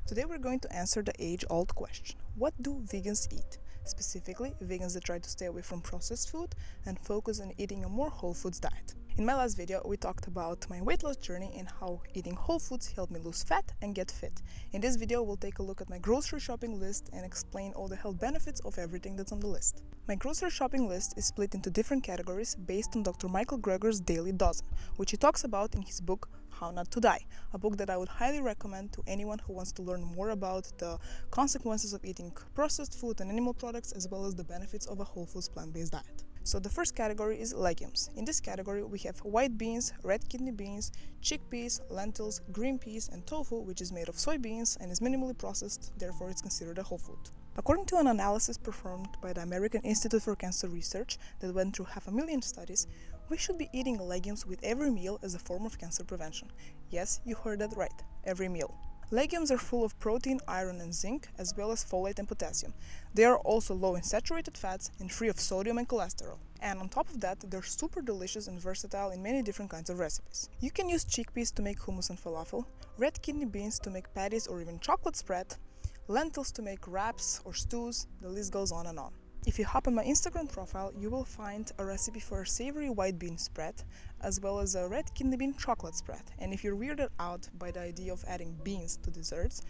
Today we're going to answer the age-old question: what do vegans eat? Specifically, vegans that try to stay away from processed food and focus on eating a more whole foods diet. In my last video, we talked about my weight loss journey and how eating whole foods helped me lose fat and get fit. In this video, we'll take a look at my grocery shopping list and explain all the health benefits of everything that's on the list. My grocery shopping list is split into different categories based on Dr. Michael Greger's Daily Dozen, which he talks about in his book How Not to Die, a book that I would highly recommend to anyone who wants to learn more about the consequences of eating processed food and animal products, as well as the benefits of a whole foods plant-based diet. So the first category is legumes. In this category, we have white beans, red kidney beans, chickpeas, lentils, green peas, and tofu, which is made of soybeans and is minimally processed, therefore it's considered a whole food. According to an analysis performed by the American Institute for Cancer Research that went through 500,000 studies, we should be eating legumes with every meal as a form of cancer prevention. Yes, you heard that right, every meal. Legumes are full of protein, iron and zinc, as well as folate and potassium. They are also low in saturated fats and free of sodium and cholesterol. And on top of that, they're super delicious and versatile in many different kinds of recipes. You can use chickpeas to make hummus and falafel, red kidney beans to make patties or even chocolate spread, lentils to make wraps or stews, the list goes on and on. If you hop on my Instagram profile, you will find a recipe for a savory white bean spread, as well as a red kidney bean chocolate spread. And if you're weirded out by the idea of adding beans to desserts,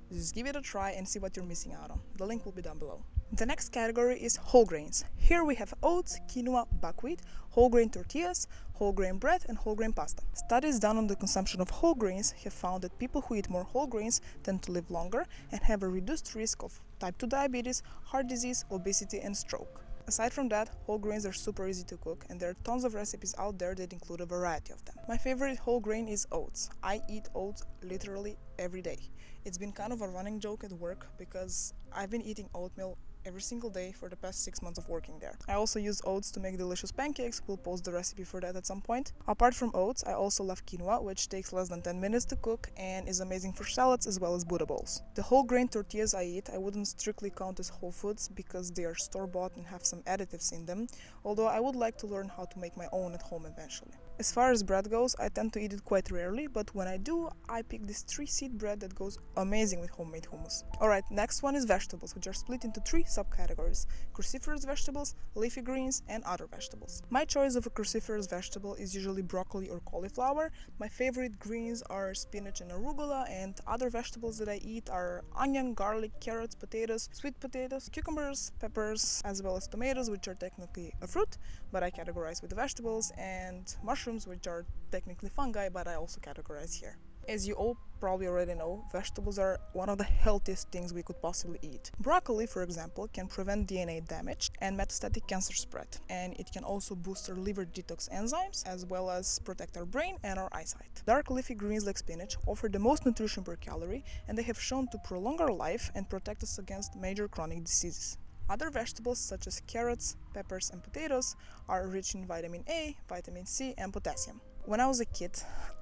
just give it a try and see what you're missing out on. The link will be down below. The next category is whole grains. Here we have oats, quinoa, buckwheat, whole grain tortillas, whole grain bread, and whole grain pasta. Studies done on the consumption of whole grains have found that people who eat more whole grains tend to live longer and have a reduced risk of type 2 diabetes, heart disease, obesity, and stroke. Aside from that, whole grains are super easy to cook, and there are tons of recipes out there that include a variety of them. My favorite whole grain is oats. I eat oats literally every day. It's been kind of a running joke at work because I've been eating oatmeal every single day for the past 6 months of working there. I also use oats to make delicious pancakes. We'll post the recipe for that at some point. Apart from oats, I also love quinoa, which takes less than 10 minutes to cook and is amazing for salads as well as Buddha bowls. The whole grain tortillas I eat, I wouldn't strictly count as whole foods because they are store-bought and have some additives in them, although I would like to learn how to make my own at home eventually. As far as bread goes, I tend to eat it quite rarely, but when I do, I pick this 3-seed bread that goes amazing with homemade hummus. Alright, next one is vegetables, which are split into 3 subcategories: cruciferous vegetables, leafy greens, and other vegetables. My choice of a cruciferous vegetable is usually broccoli or cauliflower. My favorite greens are spinach and arugula, and other vegetables that I eat are onion, garlic, carrots, potatoes, sweet potatoes, cucumbers, peppers, as well as tomatoes, which are technically a fruit, but I categorize with the vegetables, and mushrooms, which are technically fungi, but I also categorize here. As you all probably already know, vegetables are one of the healthiest things we could possibly eat. Broccoli, for example, can prevent DNA damage and metastatic cancer spread, and it can also boost our liver detox enzymes, as well as protect our brain and our eyesight. Dark leafy greens like spinach offer the most nutrition per calorie, and they have shown to prolong our life and protect us against major chronic diseases. Other vegetables such as carrots, peppers, and potatoes are rich in vitamin A, vitamin C, and potassium. When I was a kid,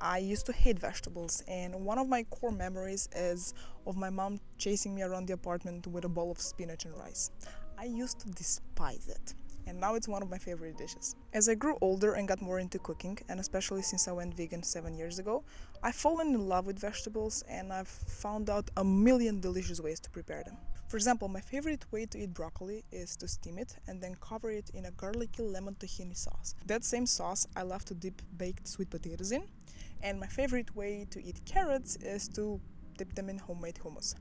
I used to hate vegetables, and one of my core memories is of my mom chasing me around the apartment with a bowl of spinach and rice. I used to despise it, and now it's one of my favorite dishes. As I grew older and got more into cooking, and especially since I went vegan 7 years ago, I've fallen in love with vegetables, and I've found out a million delicious ways to prepare them. For example, my favorite way to eat broccoli is to steam it and then cover it in a garlicky lemon tahini sauce. That same sauce I love to dip baked sweet potatoes in, and my favorite way to eat carrots is to dip them in homemade hummus.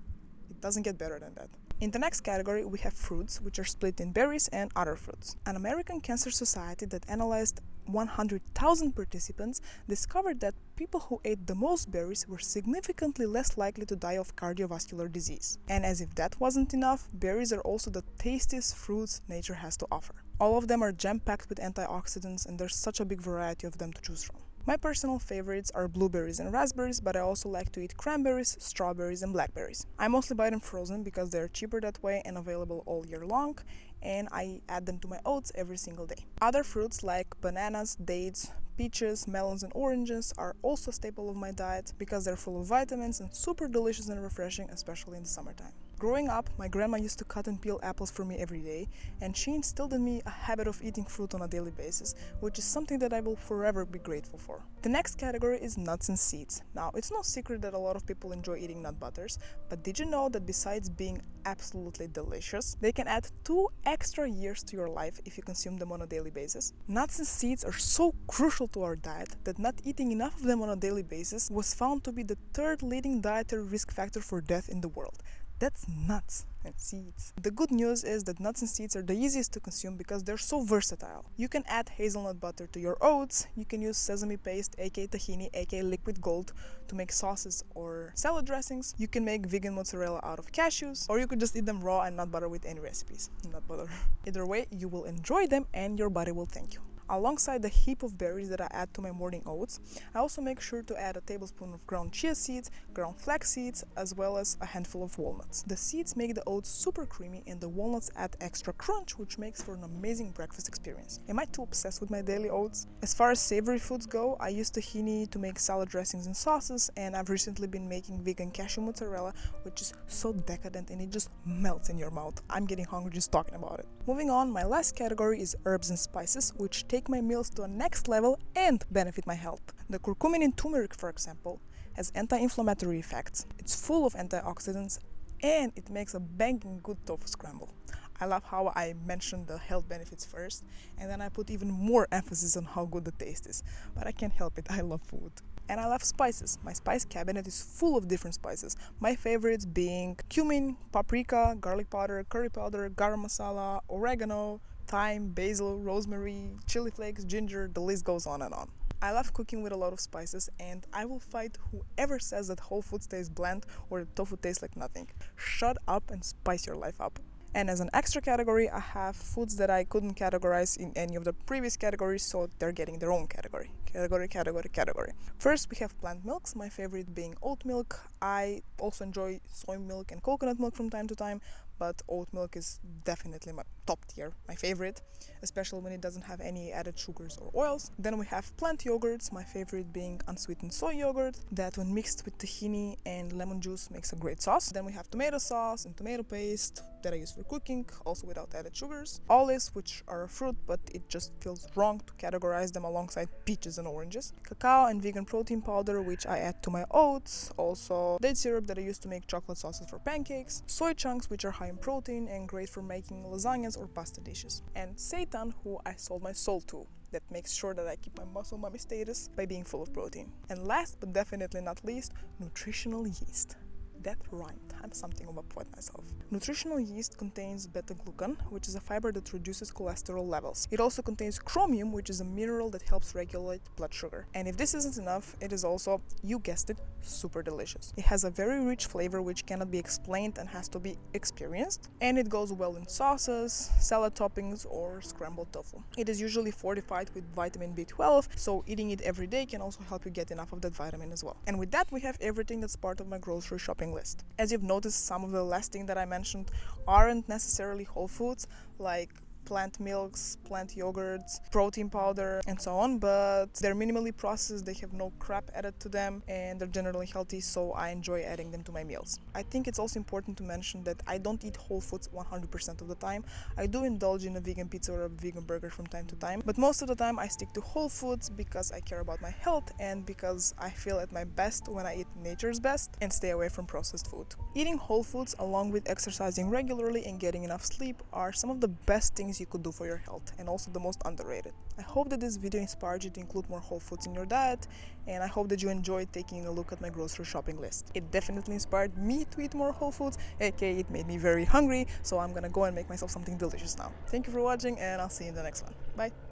It doesn't get better than that. In the next category, we have fruits, which are split in berries and other fruits. An American Cancer Society that analyzed 100,000 participants discovered that people who ate the most berries were significantly less likely to die of cardiovascular disease. And as if that wasn't enough, berries are also the tastiest fruits nature has to offer. All of them are jam-packed with antioxidants, and there's such a big variety of them to choose from. My personal favorites are blueberries and raspberries, but I also like to eat cranberries, strawberries, and blackberries. I mostly buy them frozen because they're cheaper that way and available all year long, and I add them to my oats every single day. Other fruits like bananas, dates, peaches, melons, and oranges are also a staple of my diet because they're full of vitamins and super delicious and refreshing, especially in the summertime. Growing up, my grandma used to cut and peel apples for me every day, and she instilled in me a habit of eating fruit on a daily basis, which is something that I will forever be grateful for. The next category is nuts and seeds. Now, it's no secret that a lot of people enjoy eating nut butters, but did you know that besides being absolutely delicious, they can add 2 extra years to your life if you consume them on a daily basis? Nuts and seeds are so crucial to our diet that not eating enough of them on a daily basis was found to be the 3rd leading dietary risk factor for death in the world. That's nuts and seeds. The good news is that nuts and seeds are the easiest to consume because they're so versatile. You can add hazelnut butter to your oats, you can use sesame paste, aka tahini, aka liquid gold, to make sauces or salad dressings. You can make vegan mozzarella out of cashews, or you could just eat them raw and not butter with any recipes. Nut butter. Either way, you will enjoy them and your body will thank you. Alongside the heap of berries that I add to my morning oats, I also make sure to add a tablespoon of ground chia seeds, ground flax seeds, as well as a handful of walnuts. The seeds make the oats super creamy and the walnuts add extra crunch, which makes for an amazing breakfast experience. Am I too obsessed with my daily oats? As far as savory foods go, I use tahini to make salad dressings and sauces, and I've recently been making vegan cashew mozzarella, which is so decadent and it just melts in your mouth. I'm getting hungry just talking about it. Moving on, my last category is herbs and spices, which take my meals to a next level and benefit my health. The curcumin in turmeric, for example, has anti-inflammatory effects. It's full of antioxidants and it makes a banging good tofu scramble. I love how I mentioned the health benefits first and then I put even more emphasis on how good the taste is. But I can't help it, I love food. And I love spices. My spice cabinet is full of different spices. My favorites being cumin, paprika, garlic powder, curry powder, garam masala, oregano, thyme, basil, rosemary, chili flakes, ginger, the list goes on and on. I love cooking with a lot of spices and I will fight whoever says that whole foods taste bland or that tofu tastes like nothing. Shut up and spice your life up. And as an extra category, I have foods that I couldn't categorize in any of the previous categories, so they're getting their own category. Category. First, we have plant milks, my favorite being oat milk. I also enjoy soy milk and coconut milk from time to time, but oat milk is definitely my top tier, my favorite, especially when it doesn't have any added sugars or oils. Then we have plant yogurts, my favorite being unsweetened soy yogurt, that when mixed with tahini and lemon juice makes a great sauce. Then we have tomato sauce and tomato paste that I use for cooking, also without added sugars. Olives, which are a fruit, but it just feels wrong to categorize them alongside peaches and oranges. Cacao and vegan protein powder, which I add to my oats. Also date syrup that I use to make chocolate sauces for pancakes. Soy chunks, which are high in protein and great for making lasagnas or pasta dishes. And seitan, who I sold my soul to, that makes sure that I keep my muscle mommy status by being full of protein. And last but definitely not least, nutritional yeast. That rhymed. I'm something of a poet myself. Nutritional yeast contains beta-glucan, which is a fiber that reduces cholesterol levels. It also contains chromium, which is a mineral that helps regulate blood sugar. And if this isn't enough, it is also, you guessed it, super delicious. It has a very rich flavor which cannot be explained and has to be experienced. And it goes well in sauces, salad toppings, or scrambled tofu. It is usually fortified with vitamin B12, so eating it every day can also help you get enough of that vitamin as well. And with that, we have everything that's part of my grocery shopping list. As you've noticed, some of the last thing that I mentioned aren't necessarily whole foods, like plant milks, plant yogurts, protein powder, and so on, but they're minimally processed, they have no crap added to them, and they're generally healthy, so I enjoy adding them to my meals. I think it's also important to mention that I don't eat whole foods 100% of the time. I do indulge in a vegan pizza or a vegan burger from time to time, but most of the time I stick to whole foods because I care about my health and because I feel at my best when I eat nature's best and stay away from processed food. Eating whole foods along with exercising regularly and getting enough sleep are some of the best things you could do for your health, and also the most underrated. I hope that this video inspired you to include more whole foods in your diet, and I hope that you enjoyed taking a look at my grocery shopping list. It definitely inspired me to eat more whole foods, aka it made me very hungry, so I'm gonna go and make myself something delicious now. Thank you for watching, and I'll see you in the next one. Bye!